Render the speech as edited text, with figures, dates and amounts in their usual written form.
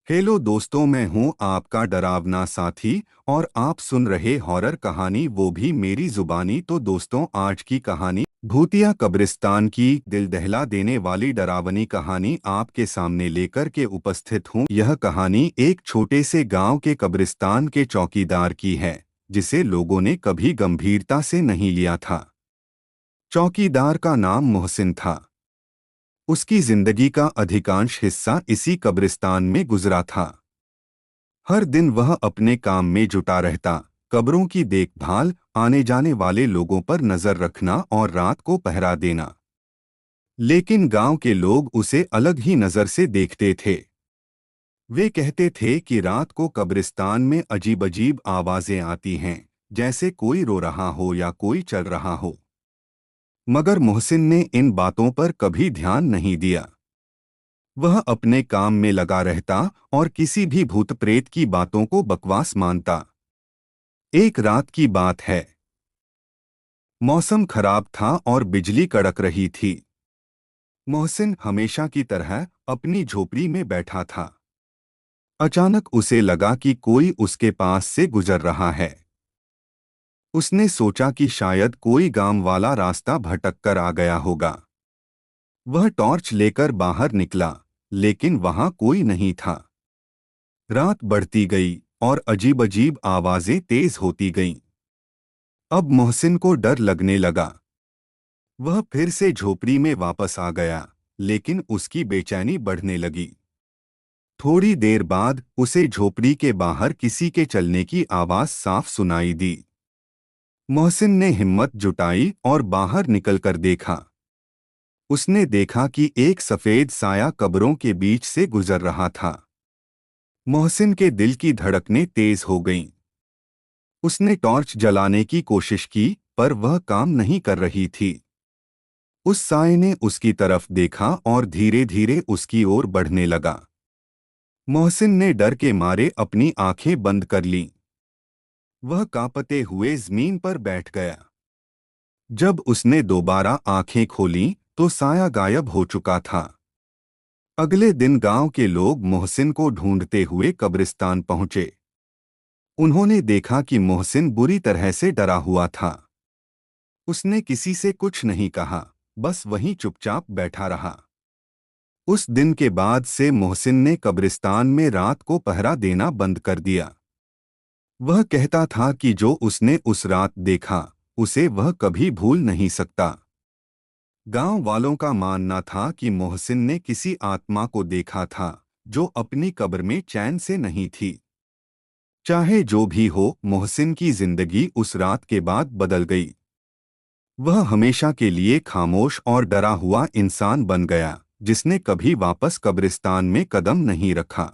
Hello दोस्तों, मैं हूं आपका डरावना साथी और आप सुन रहे हॉरर कहानी, वो भी मेरी जुबानी। तो दोस्तों, आज की कहानी भूतिया कब्रिस्तान की दिल दहला देने वाली डरावनी कहानी आपके सामने लेकर के उपस्थित हूं। यह कहानी एक छोटे से गांव के कब्रिस्तान के चौकीदार की है, जिसे लोगों ने कभी गंभीरता से नहीं लिया था। चौकीदार का नाम मोहसिन था। उसकी जिंदगी का अधिकांश हिस्सा इसी कब्रिस्तान में गुजरा था। हर दिन वह अपने काम में जुटा रहता, कब्रों की देखभाल, आने जाने वाले लोगों पर नजर रखना और रात को पहरा देना। लेकिन गांव के लोग उसे अलग ही नजर से देखते थे। वे कहते थे कि रात को कब्रिस्तान में अजीब अजीब आवाजें आती हैं, जैसे कोई रो रहा हो या कोई चल रहा हो। मगर मोहसिन ने इन बातों पर कभी ध्यान नहीं दिया। वह अपने काम में लगा रहता और किसी भी भूत प्रेत की बातों को बकवास मानता। एक रात की बात है। मौसम खराब था और बिजली कड़क रही थी। मोहसिन हमेशा की तरह अपनी झोपड़ी में बैठा था। अचानक उसे लगा कि कोई उसके पास से गुजर रहा है। उसने सोचा कि शायद कोई गांव वाला रास्ता भटक कर आ गया होगा। वह टॉर्च लेकर बाहर निकला, लेकिन वहां कोई नहीं था। रात बढ़ती गई और अजीब अजीब आवाजें तेज होती गईं। अब मोहसिन को डर लगने लगा। वह फिर से झोपड़ी में वापस आ गया, लेकिन उसकी बेचैनी बढ़ने लगी। थोड़ी देर बाद उसे झोपड़ी के बाहर किसी के चलने की आवाज साफ सुनाई दी। मोहसिन ने हिम्मत जुटाई और बाहर निकलकर देखा। उसने देखा कि एक सफेद साया कब्रों के बीच से गुजर रहा था। मोहसिन के दिल की धड़कनें तेज हो गईं। उसने टॉर्च जलाने की कोशिश की, पर वह काम नहीं कर रही थी। उस साये ने उसकी तरफ देखा और धीरे धीरे उसकी ओर बढ़ने लगा। मोहसिन ने डर के मारे अपनी आंखें बंद कर लीं। वह कांपते हुए जमीन पर बैठ गया। जब उसने दोबारा आंखें खोलीं, तो साया गायब हो चुका था। अगले दिन गांव के लोग मोहसिन को ढूंढते हुए कब्रिस्तान पहुंचे। उन्होंने देखा कि मोहसिन बुरी तरह से डरा हुआ था। उसने किसी से कुछ नहीं कहा, बस वहीं चुपचाप बैठा रहा। उस दिन के बाद से मोहसिन ने कब्रिस्तान में रात को पहरा देना बंद कर दिया। वह कहता था कि जो उसने उस रात देखा, उसे वह कभी भूल नहीं सकता। गांव वालों का मानना था कि मोहसिन ने किसी आत्मा को देखा था, जो अपनी कब्र में चैन से नहीं थी। चाहे जो भी हो, मोहसिन की जिंदगी उस रात के बाद बदल गई। वह हमेशा के लिए खामोश और डरा हुआ इंसान बन गया, जिसने कभी वापस कब्रिस्तान में कदम नहीं रखा।